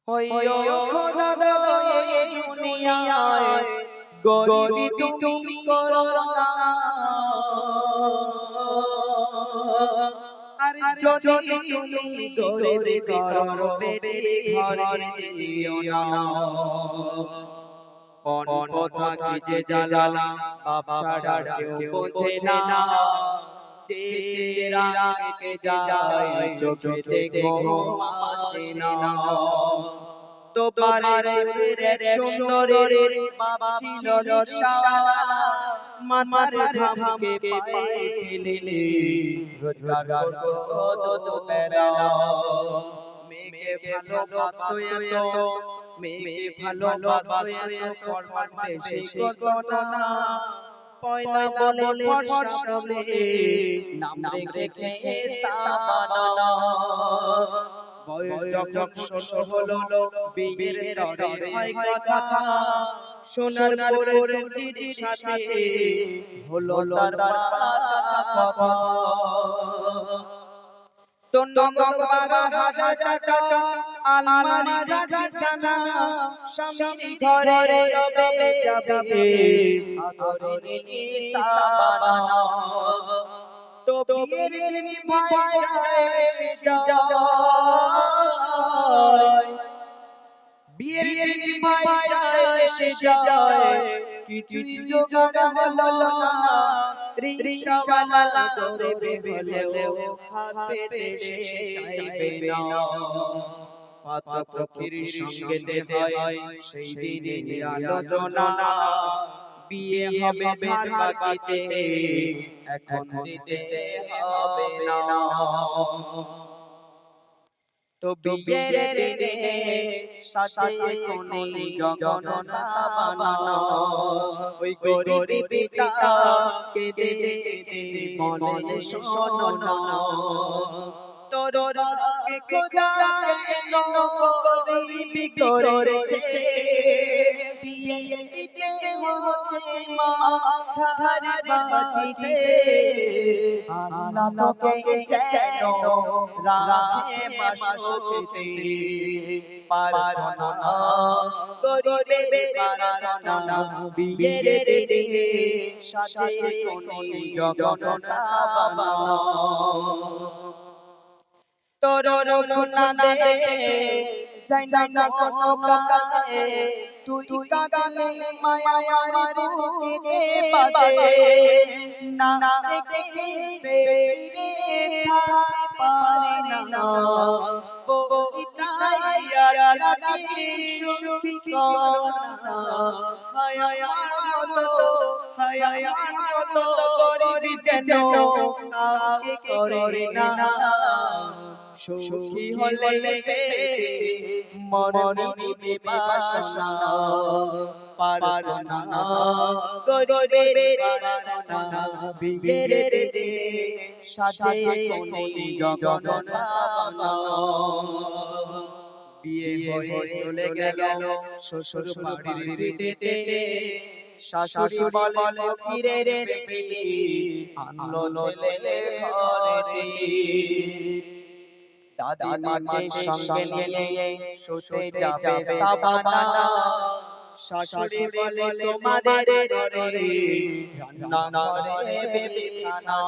হইও খোদা দয়ে দুনিয়ায় গরিব তুমি করো না। আর যদি তুমি গরিব করো পেটে ঘরে দিও না। কোন কথা কি যে জ্বালা বাপ ছাড়া কেউ বোঝে না। চেহারা কেটে যায় চোখে ঘুম আসে না। তো পারে এক সুন্দরের বাপ ছিল রিকশাওয়ালা, মাথার ঘামকে পায়ে ফেলে রোজগার করতো দুবেলা। মেয়েকে ভালোবাসতো এত, মেয়েকে ভালোবাসতো এত, ফরমান বেশি করতো না। পয়লা বলে ফর্সা বলে নাম রেখেছে সাবানা। বয়স যখন ১৬ হলো বিয়ের তরে হয় কথা, সোনার পরে রুটির সাথে হলো তার কথা। তো নগদ ১২,০০০ টাকা আলমারি বিছানা, স্বামীর ঘরে রবে যাবে আদরে সাবানা। তো বিয়ের দিন ভাই যায় বিয়ের দিন ভাই যায় কিছুই জোগাড় হলো না। রিকশাওয়ালা গরিব হলেও হাত পেতে সে চাইবে না। পাত্রপক্ষের সঙ্গে হয় সেই দিনের আলোচনা। বিয়ে হবে ধান বাকিতে এখন দিতে হবে না। তো বিয়ের দিনে সাজে কোনে জগন সাবানা। ওই গরিবটা কেঁদে কেঁদে বলে শোনো না। তোর রবকে খোদা কেন গরিবি করেছে, বিয়ে দিতে হচ্ছে মাথার বাটিতে। আল্লাহ তোকে যেন রাখে বাসুতে, প্রার্থনা গরিবের প্রার্থনা। বিয়ের দিনে সাজে কোনে জগন সাবানা। তোর রুনা দেখে যাই না কোনো কাজে, তুই কাঁদলে মায়া আমার বুকে বাজে। না দেখে বেরিয়ে থাকতে পারে না, বলিতাই আর রাতে সুখী করো না। হায় আমার মতো গরিব যেন কাউকে করে না। সুখী হলে মরণে বাসনা, প্রার্থনা গরিবের প্রার্থনা। বিয়ের দিনে সাজে কোনে জগন সাবানা। বিয়ে হয়ে চলে গেল শ্বশুর বাড়ির ভিটেতে, শাশুড়ি বলে ফকিরের বেটি আনলো ছেলে ঘরেতে। দাদি মাকে সঙ্গে নিয়ে শুতে যাবে সাবানা। শাশুড়ি বলে তোমাদের ঘরে রান্না ঘরে বিছানা।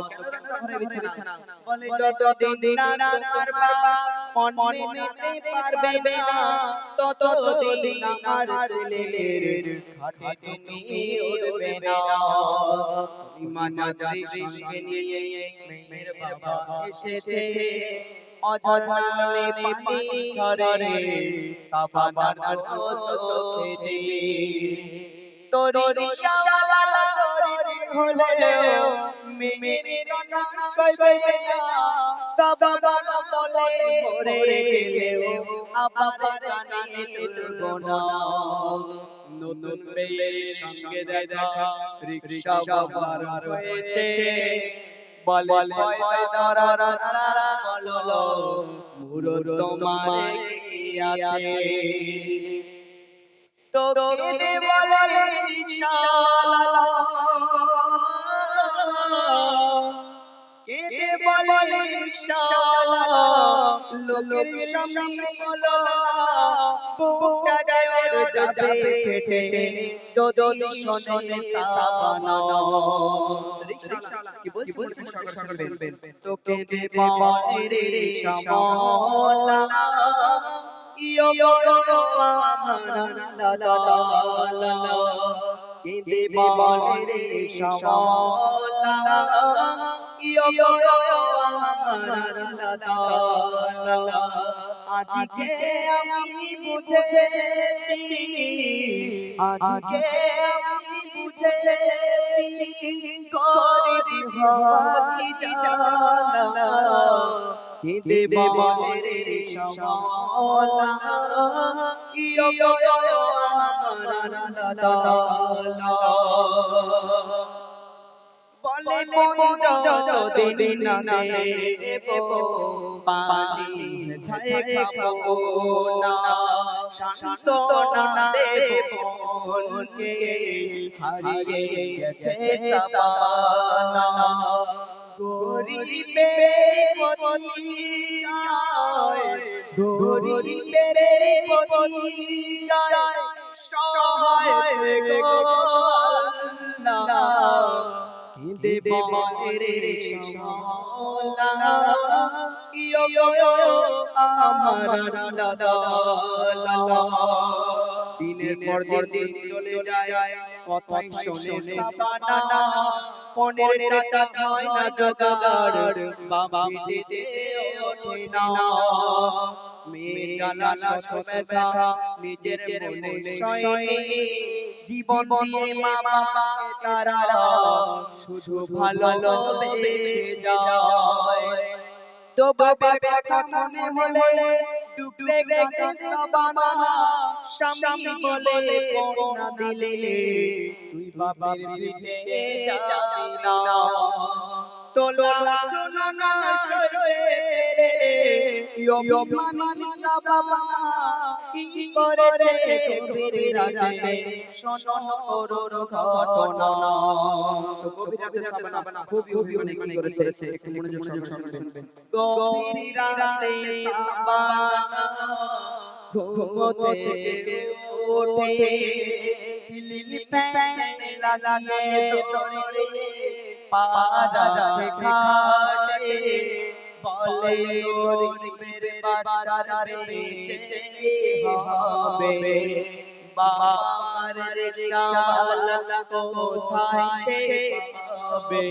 কেন রান্না ঘরে বিছানা? বলে যতদিন না তোমার বাবা মন মেনে পারবে না, ততদিন আমার ছেলের খাটে তুমি উঠবে না। ইমানদারি সঙ্গে নিয়ে মেয়ের বাবা এসেছে, অজানে পানি ঝরে সাবানার চোখেতে। তোর রিকশাওয়ালা গরিব হলেও মেয়ের জন্য সইবে না। সাবানা বলে মরে গেলেও আবার কানে তুলবো না। নতুন মেয়ের সঙ্গে দেখা রিকশাওয়ালার হয়েছে, বলে পয়দারা ছাড়া বলো মুরত তোমার কি আছে। তো কেঁদে বলে রিকশাওয়ালা, কেঁদে বলে রিকশাওয়ালা লোকের সামনে বলো না বুকটা ওর যাবে ফেটে যদি শোনে সাবানা রিকশাওয়ালা কি বলছে শুনবেন তোকে দেব রে রিকশাওয়ালা ইয়ো আমার লালা কে দেব রে রিকশাওয়ালা ইয়ো আমার লালা আজকে আমি বুঝেছি আজকে আমি বুঝেছি গরিব হওয়া কি জ্বালা কে দেব রে রিকশাওয়ালা ইয়ো আমার লালা বলে মন যতদিন না দেব পানি ধায়ে খাবো না শান্ত না দেব মনকে হারিয়ে গেছে সাবানা গরিবের পতিতায় গরিবের পতিতায় সহায় গো আল্লাহ দেব রে রিকশাওয়ালা ইয়ো আমার লালা দিনের পর দিন চলে যায় কথাই শোনে সাবানা পনের টাকা হয় না জোগাড় বাবা দিতে ওঠে না মেয়ে জ্বালা শত ব্যথা নিজের মনে সয়ে জীবন দিয়ে মা বাবাকে তারা শুধু ভালোবেসে যায় তো বাবার কথা মনে হলে ডুবলে গেছে সাবানা স্বামী বলে করোনা দিলে তুই বাবার পিঠে যাবি না তোলা চুনা সইতে রে ইয়মানি সাবানা কি করেছে গভীর রাতে শোনো করোর ঘটনা তো গভীর রাতে সাবানা খুব অনেক কি করেছে একটু মনোযোগ সহকারে শুনবেন গভীর রাতে সাবানা ঘুম থেকে ওঠে সিলিং ফ্যান লাগিয়ে দৌড়ে পাড়া খাটে বলে গরিবের বাচ্চার বেঁচে হবে বাবার রিকশাওয়ালা কোথায় সে পাবে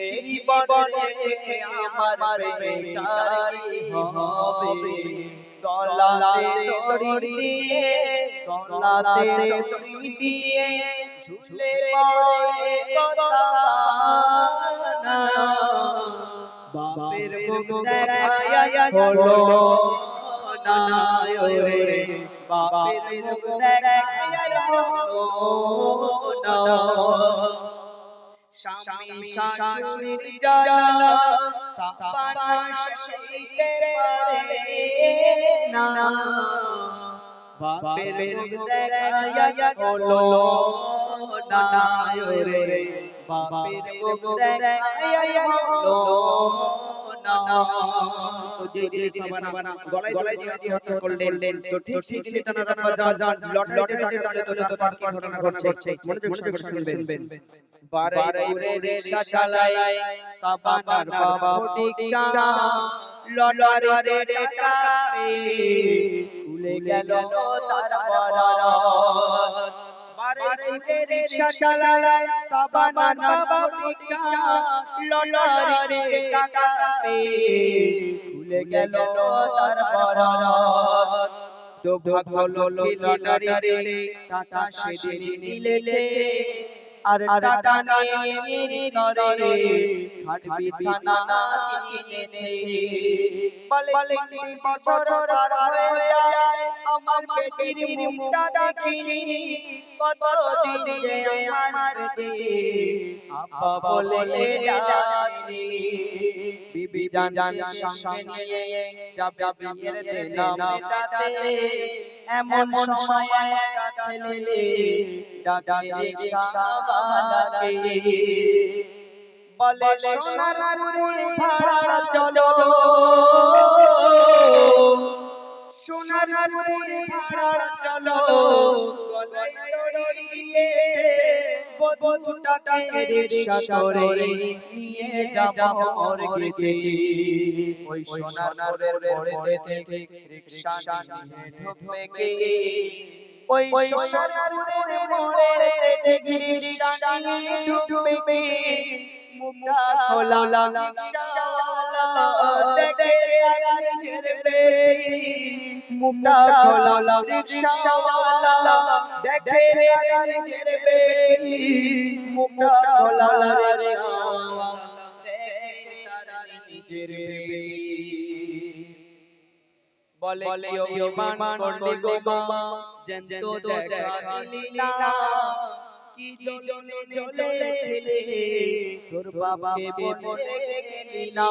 জীবনে আমার বেটার হবে গলাতে দড়ি দিয়ে ঝুলে পড়ে সাবানা বাপের মুখ দেখায়া হলো না রে বাপের মুখ দেখায়া হলো না স্বামী শাশুড়ির জ্বালা সাবানা সইতে পারে না বাপের মুখ দেখায়া হলো না রে বাপের মুখ দেখায়া হলো না তো যে সাবানা গলায় দিয়ে হত্যা করলেন তো ঠিক সেটা না বাজার লটে টাকে তো তার কি ঘটনা ঘটছে মনোযোগ সহকারে শুনবেন বারে রিকশা চালায় সাবানার বাবা ঠিক চা লটারে টাকা খুলে গেল তার বরাত বারে রিকশা চালায় সাবানার বাবা ঠিক চা লটারে টাকা খুলে গেল তার বরাত তো ভাগ্য লক্ষ্মী লটারিতে টাকা সেদিন মিলেছে আর টাকা নিয়ে ঘরে খাট বিছানা কিনেছে বলে বছর পার হয়ে যায় আমার বেটির মুখটা দেখিনি কতদিন যে আমার বেটি আব্বা বলে ডাকেনি বিবি জান সঙ্গে নিয়ে যাব বিয়ের দিন মেটাতে এমন সময় একটা ছেলে ডাকে রিকশাওয়ালাকে বলে সোনার পুরে ভাড়া চলো সোনার পুরে ভাড়া চলো গলায় দড়ি দিয়েছে বধূটাকে রিকশা করে নিয়ে যাব মর্গে ওই সোনার পুরের মোড়েতে রিকশা নিয়ে ঢুকবে কে ওই সোনার পুরের মোড়েতে রিকশা নিয়ে ঢুকবে কে মুখটা খোলা রিকশাওয়ালা দেখে তার নিজের বেটি মুখটা খোলা রিকশাওয়ালা দেখে তার নিজের বেটি মুখটা খোলা রিকশাওয়ালা দেখে তার নিজের বেটি বলে কি অভিমান করলি গো মা জ্যান্ত দেখা দিলি না কি জলে চলেছে তোর বাবাকে বলে গেলি না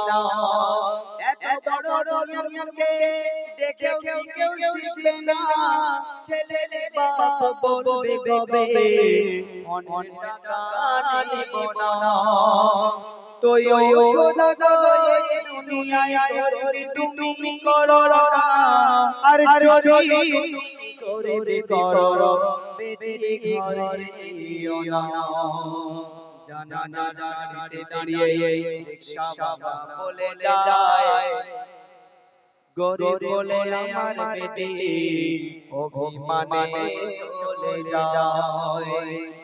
এত বড় দুনিয়াকে দেখে কেউ শিখবে না ছেলে বাপ বলবে গবে অনেক টাকা নিব না তুই খোদা গো দুনিয়ায় তুমি করো না আর যদি করে করো বেটি ঘরে দিও না জানাজার সাথে দাঁড়িয়ে রিকশা বাবা বলে যায় গরিব বলে আমার বেটি অভিমানে চলে যায়।